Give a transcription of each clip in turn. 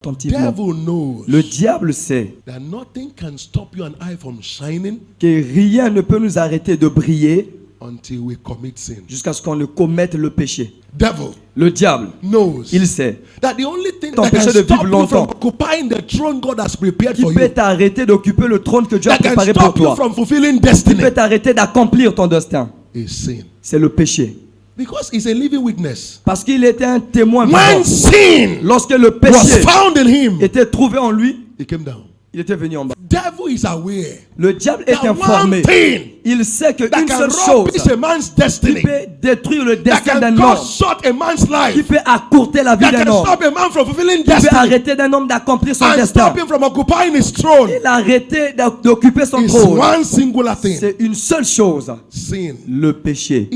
Le diable sait que rien ne peut nous arrêter de briller jusqu'à ce qu'on ne commette le péché. Le diable, il sait t'empêcher de vivre longtemps, qui peut t'arrêter d'occuper le trône que Dieu a préparé pour toi, qui peut t'arrêter d'accomplir ton destin. C'est le péché. Parce qu'il était un témoin vivant. Lorsque le péché était trouvé en lui, il était venu en bas. Le diable est informé. Il sait qu'une seule chose qui peut détruire le destin d'un homme, qui peut accourter la vie d'un homme, qui peut arrêter d'un homme d'accomplir son destin, il a arrêté d'occuper son trône. C'est une seule chose, le péché.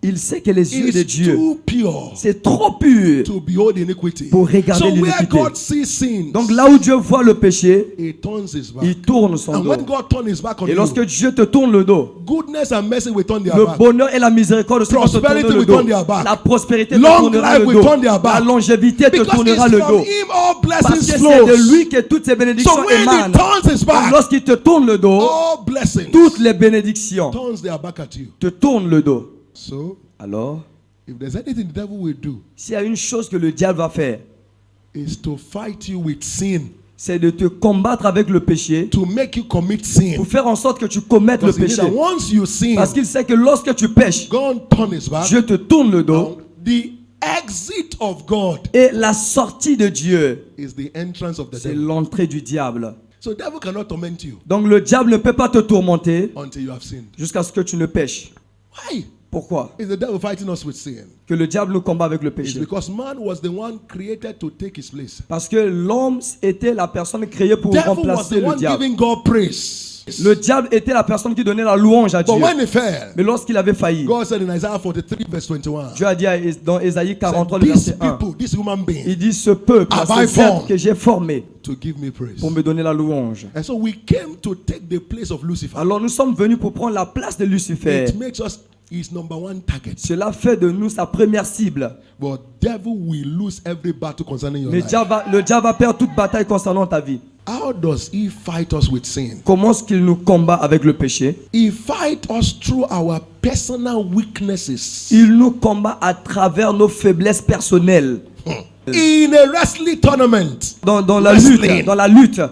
Il sait que les yeux de Dieu, c'est trop pur pour regarder l'iniquité. Donc là où Dieu voit le péché, il tourne son dos. Et lorsque Dieu te tourne le dos, le bonheur et la miséricorde te tournera le dos. La prospérité te tournera le dos. La longévité te tournera le dos. Parce que c'est de lui que toutes ces bénédictions émanent. Lorsqu'il te tourne le dos, toutes les bénédictions te tournent le dos. Alors, s'il y a une chose que le diable va faire, c'est de te combattre avec le péché, pour faire en sorte que tu commettes le péché. Parce qu'il sait que lorsque tu pêches, Dieu te tourne le dos. Et la sortie de Dieu, c'est l'entrée du diable. Donc le diable ne peut pas te tourmenter jusqu'à ce que tu ne pêches. Pourquoi? Que le diable nous combat avec le péché. Parce que l'homme était la personne créée pour remplacer le diable. Le diable était la personne qui donnait la louange à Dieu. Mais lorsqu'il avait failli, Dieu a dit dans Ésaïe 43, le verset 1, il dit: ce peuple, c'est celle que j'ai formé pour me donner la louange. Alors nous sommes venus pour prendre la place de Lucifer. Cela fait de nous sa première cible. Le diable va perdre toute bataille concernant ta vie. Comment est-ce qu'il nous combat avec le péché? Il nous combat à travers nos faiblesses personnelles. Dans la lutte.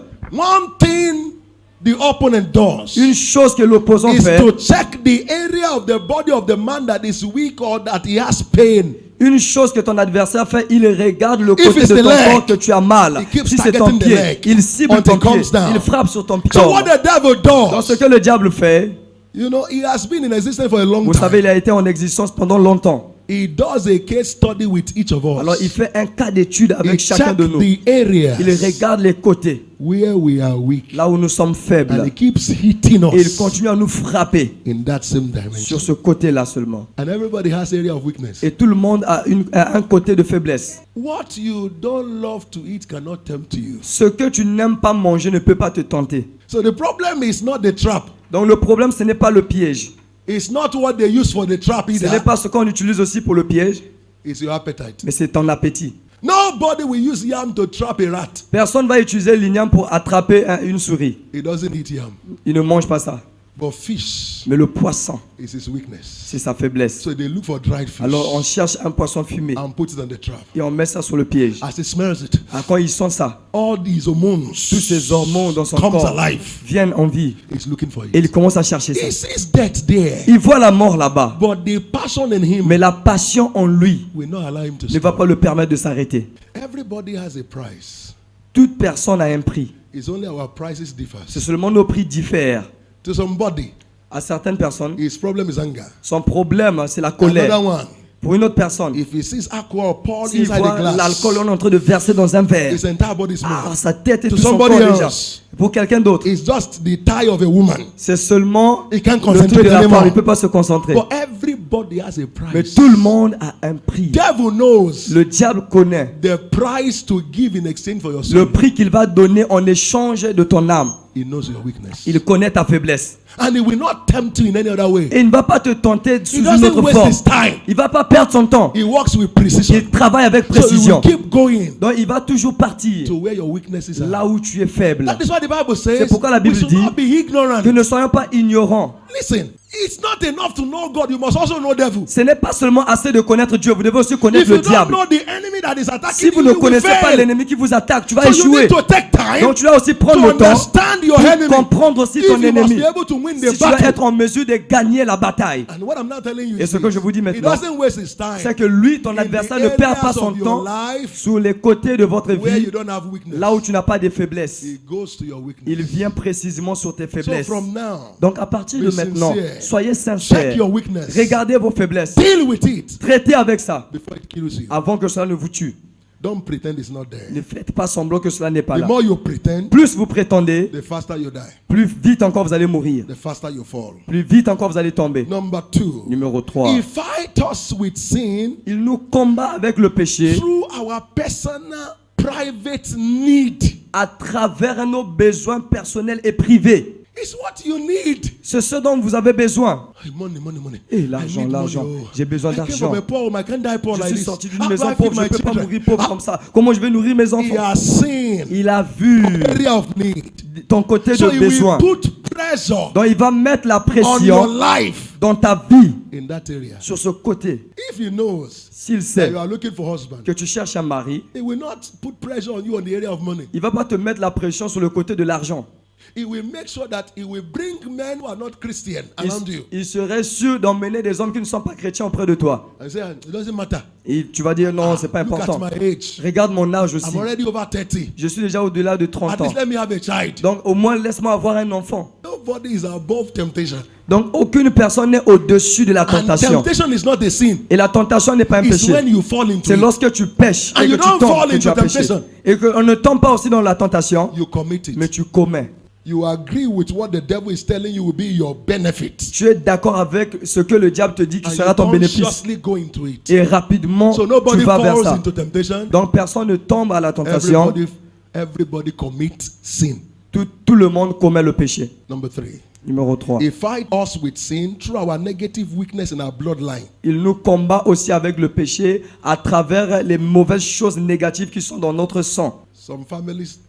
The opponent does une chose que l'opposant fait, to check the area of the body of the man that is weak or that he has pain. Une chose que ton adversaire fait, il regarde le côté de ton corps que tu as mal. Si c'est ton pied, il cible ton pied. Il frappe sur ton pied. Donc ce que le diable fait, vous savez, il a été en existence pendant longtemps. He does a case study with each of us. Alors il fait un cas d'étude avec chacun de nous. Il regarde les côtés where we are weak. Là où nous sommes faibles. And he keeps hitting us. Et il continue à nous frapper in that same dimension. Sur ce côté-là seulement. And everybody has area of weakness. Et tout le monde a un côté de faiblesse. What you don't love to eat cannot tempt you. Ce que tu n'aimes pas manger ne peut pas te tenter. So the problem is not the trap. Donc le problème, ce n'est pas le piège. It's not what they use for the trap either. Ce n'est pas ce qu'on utilise aussi pour le piège. It's your appetite. Mais c'est ton appétit. Nobody will use yam to trap a rat. Personne va utiliser l'igname pour attraper une souris. He doesn't eat yam. Il ne mange pas ça. But fish, mais le poisson, is his weakness. C'est sa faiblesse. So they look for dried fish. Alors on cherche un poisson fumé and put it on the trap. Et on met ça sur le piège. As he smells it, quand il sent ça, all these hormones, tous ces hormones dans son corps viennent en vie. He's looking for it. Et il commence à chercher ça. He sees death there. Il voit la mort là-bas. But the passion in him, mais la passion en lui will not allow him to ne va pas le permettre de s'arrêter. Everybody has a price. Toute personne a un prix. It's only our prices differ. C'est seulement nos prix diffèrent. To somebody, à certaines personnes, his problem is anger. Son problème, c'est la colère. Another one, pour une autre personne, if he sees alcohol poured s'il inside voit the glass, l'alcool en train de verser dans un verre, his entire body is moving. Sa tête et to tout son corps déjà. Pour quelqu'un d'autre, it's just the tie of a woman. C'est seulement he can't le truc de la femme, il ne peut pas se concentrer. But everybody has a price. Mais tout le monde a un prix. Devil knows le diable connaît the price to give in exchange for your soul. Le prix qu'il va donner en échange de ton âme. He knows your weakness. Il connaît ta faiblesse. And he will not tempt you in any other way. Et il ne va pas te tenter sous He une doesn't autre waste forme. his time. Il ne va pas perdre son temps. He works with precision. Il travaille avec So he will précision. keep going Donc il va toujours partir to where your weaknesses are. là où tu es faible. That is what the Bible says. C'est pourquoi la Bible we should dit not be ignorant. que ne soyons pas ignorants. Listen, it's not enough to know God. You must also know devil. Ce n'est pas seulement assez de connaître Dieu, vous devez aussi connaître If you le don't diable. know the enemy that is attacking Si vous you, ne you will connaissez pas fail. l'ennemi qui vous attaque, tu vas So you échouer. need to take time Donc tu dois aussi prendre to le temps understand your pour enemy. comprendre aussi If ton you must ennemi. be able to win the Si tu dois battle. être en mesure de gagner la bataille. And what I'm now telling you Et is ce que je vous dis he maintenant, doesn't waste his time c'est que lui, ton in adversaire, the ne perd pas areas son of your temps life sur les côtés de votre where vie, you don't have weakness. là où tu n'as pas de faiblesse. He goes to your weakness. Il vient précisément sur tes So faiblesses. from now, Donc à partir de be maintenant, sincere. soyez check sincères. your weakness. Regardez vos faiblesses. Deal with it Traitez avec ça before it kills you. avant que cela ne vous tue. Don't pretend it's not there. Ne faites pas semblant que cela n'est pas The là. more you pretend, Plus vous prétendez, the faster you die. plus vite encore vous allez mourir. The faster you fall. Plus vite encore vous allez tomber. Number 2. Numéro 3. He fights us with sin Il nous combat avec le péché through our personal, private need. à travers nos besoins personnels et privés. It's what you need. C'est ce dont vous avez besoin. Hey, money. Et I l'argent, need l'argent. money, oh. J'ai besoin I came d'argent. from a poor home. I can't die poor Je like suis this. sorti d'une How do maison I pauvre, feed je my ne peux pas children? mourir pauvre comme ça. Comment je vais nourrir mes He enfants? has seen Il a vu area of need. ton côté So de he will besoin. put pressure Donc il va mettre la on your pression life dans ta vie in that area. sur ce côté. If he knows S'il that sait you are looking for husband, que tu cherches un mari, he will not put pressure on you on the area of money. il va pas te mettre la pression sur le côté de l'argent. He will make sure that he will bring men who are not Christian around you. Il serait sûr d'emmener des hommes qui ne sont pas chrétiens auprès de toi. I say, it doesn't matter. Et tu vas dire non, c'est pas Look important. at my age. Regarde mon âge aussi. I'm already over 30. Je suis déjà au-delà de At 30 ans. least let me have a child. Donc au moins laisse-moi avoir un enfant. Nobody is above temptation. Donc aucune personne n'est au-dessus de la And tentation. temptation is not a sin. Et la tentation n'est pas un It's péché. when you fall into C'est it. lorsque tu pêches And et you que tu don't tombes fall que tu into as péché. temptation. Et qu'on ne tombe pas aussi dans la tentation, You commit it. mais tu commets. You agree with what the devil is telling you will be your benefit. Tu es d'accord avec ce que le diable te dit qui And sera you ton bénéfice. consciously go into it. Et rapidement, So tu nobody vas vers falls ça. into temptation. Donc personne ne tombe à la tentation. Everybody commits sin. Tout le monde commet le péché. Number 3. Numéro 3. He fight us with sin through our negative weakness in our bloodline. Il nous combat aussi avec le péché à travers les mauvaises choses négatives qui sont dans notre sang. Some families,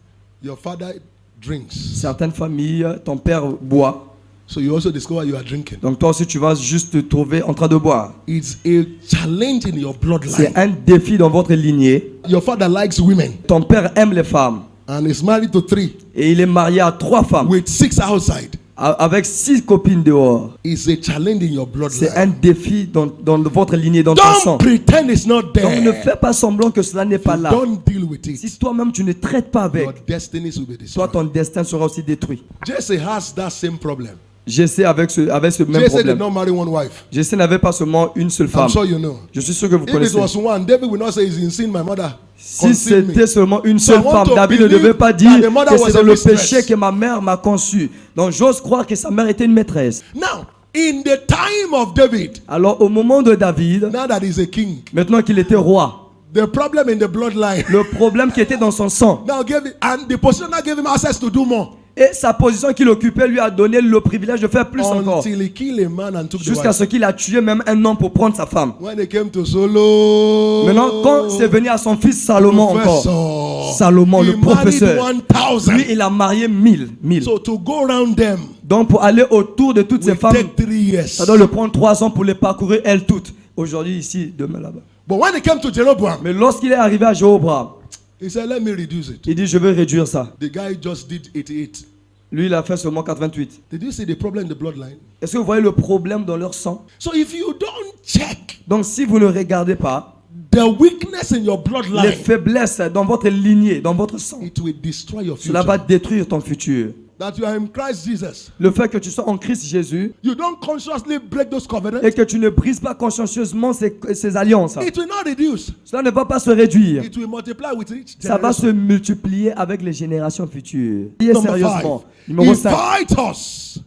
your father drinks. Certaines familles, ton père boit. So you also discover you are drinking. Donc toi aussi tu vas juste te trouver en train de boire. It's a challenge in your bloodline. C'est un défi dans votre lignée. Your father likes women. Ton père aime les femmes. And is married to 3. Et il est marié à 3 femmes. With 6 outside. Avec 6 copines dehors. It's a challenge in your bloodline. C'est un défi dans votre lignée, dans ton sang. Don't pretend it's not there. Donc ne fais pas semblant que cela n'est pas là. Don't deal with it. Si toi-même tu ne traites pas avec, Your destinies will be toi destroyed. ton destin sera aussi détruit. Jesse has that same problem. Jesse avec ce même Jesse did problème. not marry one wife. Jesse n'avait pas seulement une seule femme. I'm sure you know. Je suis sûr que vous If it connaissez. was one, David would not say he's in sin, my mother. Si c'était seulement une seule I want femme, to David ne believe devait pas that dire the mother que was c'est a dans le mistress. péché que ma mère m'a conçu. Donc j'ose croire que sa mère était une maîtresse. Now, in the time of David, Alors au moment de David, now that he's a king, maintenant qu'il était roi, the problem in the bloodline le problème qui était dans son sang now gave it, and the position now gave him access to do more. et sa position qu'il occupait lui a donné le privilège de faire plus encore. Until he killed a man and took the Jusqu'à wife. ce qu'il a tué même un homme pour prendre sa femme. When they came to Solo, Maintenant, quand c'est venu à son fils Salomon encore, professor, Salomon, he le professeur, married 1000. lui il a marié 1000. So to go around them Donc pour aller autour de toutes ces will femmes, take 3 years. ça doit le prendre 3 ans pour les parcourir elles toutes. Aujourd'hui ici, demain là-bas. But when it came to Jeroboam, Mais lorsqu'il est arrivé à Jéhoram, he said, let me reduce it. il dit je vais réduire ça. The guy just did 88. Lui il a fait seulement 88. Did you see the problem in the bloodline? Est-ce que vous voyez le problème dans leur sang? So if you don't check Donc si vous ne regardez pas the weakness in your les bloodline, faiblesses dans votre lignée, dans votre sang, it will destroy your cela va future. détruire ton futur. That you are in Christ Jesus. Le fait que tu sois en Christ Jésus You don't consciously break those covenants. et que tu ne brises pas consciencieusement ces alliances, It will not reduce. cela ne va pas se réduire. It will multiply with each Ça va se generation. multiplier avec les générations futures. Priez Number sérieusement. 5. Numéro He 5. fights us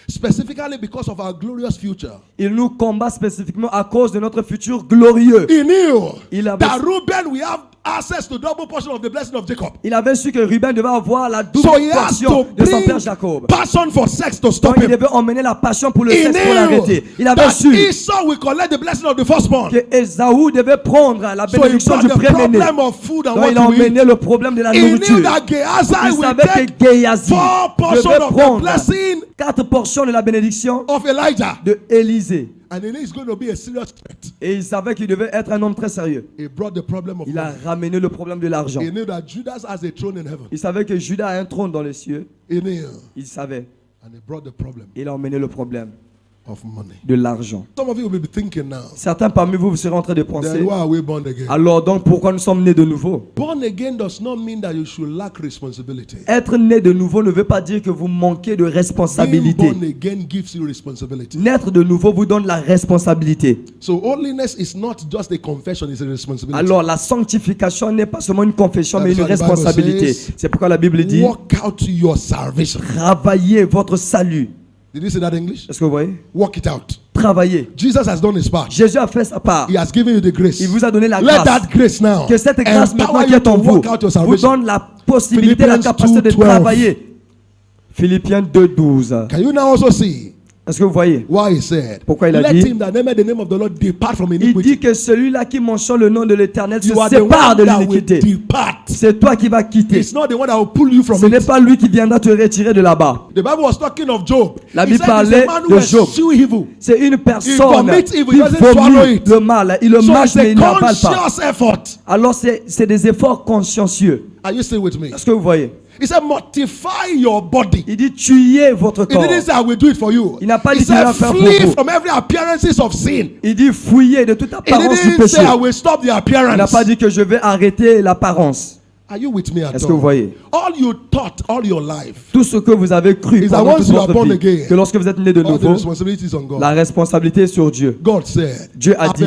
specifically because of our glorious future. Il nous combat spécifiquement à cause de notre futur glorieux. He knew Il avait- that Reuben will have access to double portion of the blessing of Jacob. Il avait su que Ruben devait avoir la double portion de son père Jacob. Passion for sex to stop Donc, il devait emmener la passion pour le sexe pour l'arrêter. Il avait su Esau will collect the blessing of the firstborn. que Ésaü devait prendre la bénédiction du premier-né. Donc il a emmené le problème de la nourriture. Il savait que Géasi devait prendre 4 portions de la bénédiction de Élisée. Et il savait qu'il devait être un homme très sérieux. Il a ramené le problème de l'argent. Il savait que Judas a un trône dans les cieux. Il savait. Il a emmené le problème de l'argent. Certains parmi vous serez en train de penser, alors donc pourquoi nous sommes nés de nouveau? Être né de nouveau ne veut pas dire que vous manquez de responsabilité. Naître de nouveau vous donne la responsabilité. Alors la sanctification n'est pas seulement une confession mais une responsabilité. C'est pourquoi la Bible dit, travaillez votre salut. Did you say that in English? Est-ce que vous voyez? Work it out. Travaillez. Jesus has done his part. Jésus a fait sa part. He has given you the grace. Il vous a donné la Let grâce. that grace now. Que cette grâce maintenant qui est en vous vous donne la possibilité, la capacité de travailler. Philippiens 2:12. Can you now also see? Est-ce que vous voyez? Why he said, pourquoi il a let dit? him that named the name of the Lord depart from iniquity. Il dit que celui-là qui mentionne le nom de l'Éternel se sépare de l'iniquité. C'est toi qui vas quitter. It's not the one that will pull you from Ce n'est pas lui qui viendra te retirer de là-bas. The Bible was talking of Job. La Bible parlait de Job. C'est une personne qui vomit le mal. Il le mange mais il n'avale pas. Alors c'est des efforts consciencieux. Are you still with me? Est-ce que vous voyez? He said, mortify your body. Il dit, tuez votre corps. He didn't say, I will do it for you. Il n'a pas dit, he qu'il va said, faire pour flee vous. from every appearances of sin. Il dit, fuyez de toute apparence du He didn't péché. say, I will stop the appearance. Il n'a pas dit que je vais arrêter l'apparence. Are you with me at all? Est-ce que vous voyez? All you thought all your life. Tout ce que vous avez cru pendant toute votre vie, que lorsque vous êtes né de nouveau, la responsabilité est sur Dieu. God said, Dieu a dit,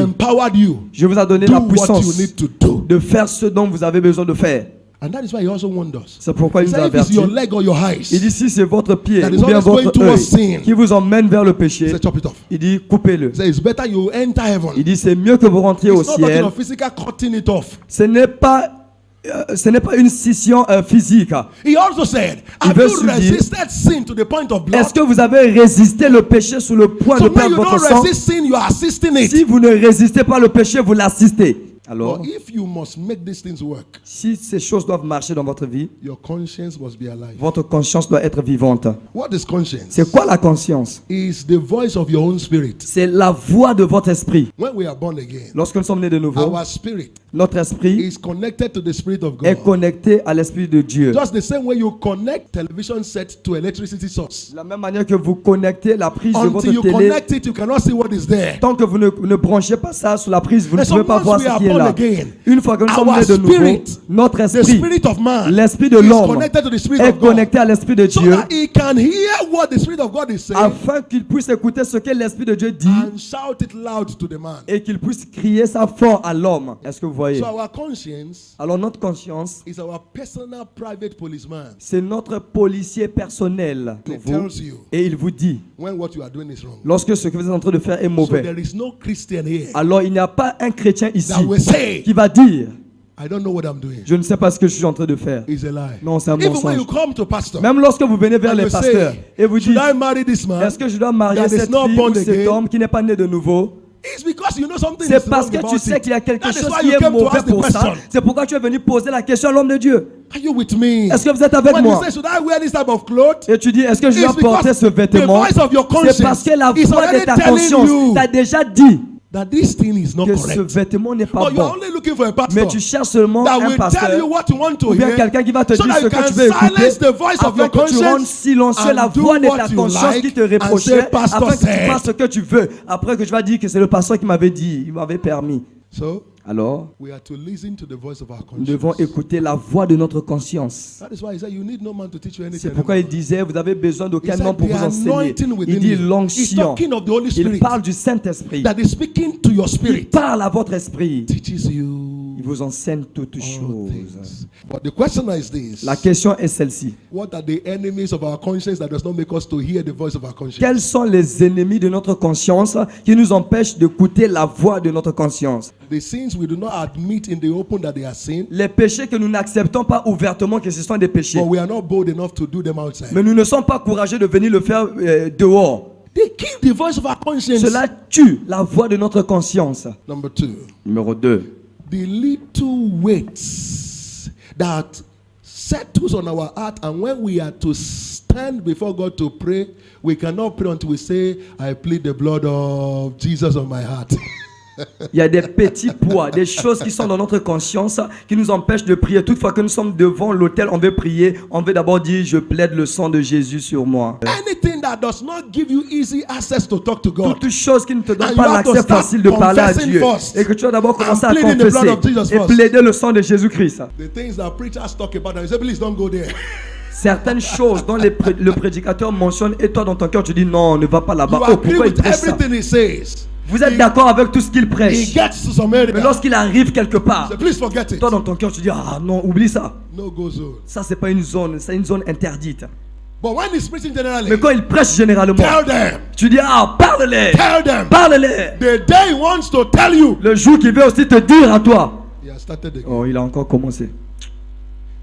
je vous ai donné la puissance de faire ce dont vous avez besoin de faire. And that is why he also warned us. C'est pourquoi il nous a averti. Il dit si c'est votre pied ou bien votre œil qui vous emmène vers le péché, il dit coupez-le. Il dit c'est mieux que vous rentriez au ciel. Ce n'est pas une scission physique. He also said, have you resisted sin to the point of blood? Est-ce que vous avez résisté le péché sous le point de perdre votre sang? Si vous ne résistez pas le péché, vous l'assistez. Alors, si ces choses doivent marcher dans votre vie, votre conscience doit être vivante. C'est quoi la conscience? C'est la voix de votre esprit. Lorsque nous sommes nés de nouveau, notre esprit est connecté à l'esprit de Dieu. De la même manière que vous connectez la prise de votre télé, tant que vous ne branchez pas ça sur la prise, vous ne pouvez pas voir ce qui est là. Une fois que nous sommes nés de nouveau, notre esprit, l'esprit de l'homme, est connecté à l'esprit de Dieu, afin qu'il puisse écouter ce que l'esprit de Dieu dit et qu'il puisse crier ça fort à l'homme. Est-ce que vous voyez? Alors notre conscience, c'est notre policier personnel pour vous, et il vous dit lorsque ce que vous êtes en train de faire est mauvais. Alors il n'y a pas un chrétien ici qui va dire je ne sais pas ce que je suis en train de faire. Non, c'est un mensonge. Même lorsque vous venez vers les pasteurs et vous dites est-ce que je dois marier cette fille ou cet homme qui n'est pas né de nouveau? C'est parce que tu sais qu'il y a quelque chose qui est mauvais pour ça. C'est pourquoi tu es venu poser la question à l'homme de Dieu. Est-ce que vous êtes avec moi? Et tu dis, est-ce que je dois porter ce vêtement? C'est parce que la voix de ta conscience t'a déjà dit que ce vêtement n'est pas bon. Mais tu cherches seulement un pasteur ou bien quelqu'un qui va te dire ce que tu veux écouter afin que tu rendes silencieux la voix de ta conscience qui te reprochait afin que tu fasses ce que tu veux. Après que tu vas dire que c'est le pasteur qui m'avait dit, il m'avait permis. Alors, nous devons écouter la voix de notre conscience. C'est pourquoi il disait, vous avez besoin d'aucun homme pour vous enseigner. Il dit l'onction. Il parle du Saint-Esprit. Il parle à votre esprit. Il Il vous enseigne toutes choses. But the question is this. La question est celle-ci. What are the enemies of our conscience that does not make us to hear the voice of our conscience? Quels sont les ennemis de notre conscience qui nous empêchent d'écouter la voix de notre conscience? The sins we do not admit in the open that they are sin. Les péchés que nous n'acceptons pas ouvertement que ce sont des péchés. But we are not bold enough to do them outside. Mais nous ne sommes pas courageux de venir le faire dehors. They kill the voice of our conscience. Cela tue la voix de notre conscience. Number 2. Numéro 2. The little weights that settles on our heart, and when we are to stand before God to pray, we cannot pray until we say, I plead the blood of Jesus on my heart. Il y a des petits poids, des choses qui sont dans notre conscience qui nous empêchent de prier. Toutefois que nous sommes devant l'autel, on veut prier. On veut d'abord dire, je plaide le sang de Jésus sur moi. Anything that does not give you easy access to talk to God. Toute chose qui ne te donne pas l'accès facile de parler à Dieu. Et que tu vas d'abord commencer à confesser et plaider le sang de Jésus-Christ. The things that preachers talk about, and you say, please don't go there. Certaines choses dont le prédicateur mentionne et toi dans ton cœur tu dis non, ne va pas là-bas. You Oh, agree pourquoi il with prêche ça? everything he says. Vous êtes d'accord avec tout ce qu'il He prêche. gets to some area. Mais lorsqu'il arrive quelque part, So please forget it. toi dans ton cœur tu dis ah non, oublie ça. No go zone. Ça c'est pas une zone, c'est une zone interdite. But when he's preaching generally, Mais quand il prêche généralement, tell them. tu dis ah parle-les, Tell them. parle-les. The day he wants to tell you. Le jour qu'il veut aussi te dire à toi. He has started again. Oh, il a encore commencé.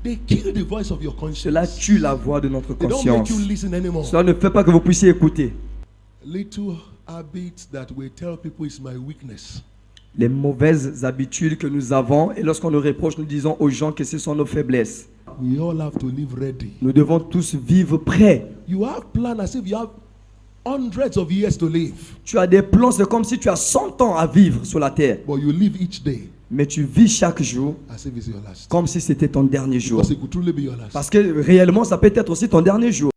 They kill the voice of your conscience. Cela tue la voix de notre They don't make conscience. you listen anymore. Cela ne fait pas que vous puissiez écouter. Little habits that we tell people is my weakness. Les mauvaises habitudes que nous avons et lorsqu'on nous reproche, nous disons aux gens que ce sont nos faiblesses. We all have to live ready. Nous devons tous vivre prêts. You have plans as if you have hundreds of years to live. Tu as des plans, c'est comme si tu as 100 ans à vivre sur la terre. But you live each day Mais tu vis chaque jour as if it's your last. comme si c'était ton dernier jour. Because it could truly be your last. Parce que réellement, ça peut être aussi ton dernier jour.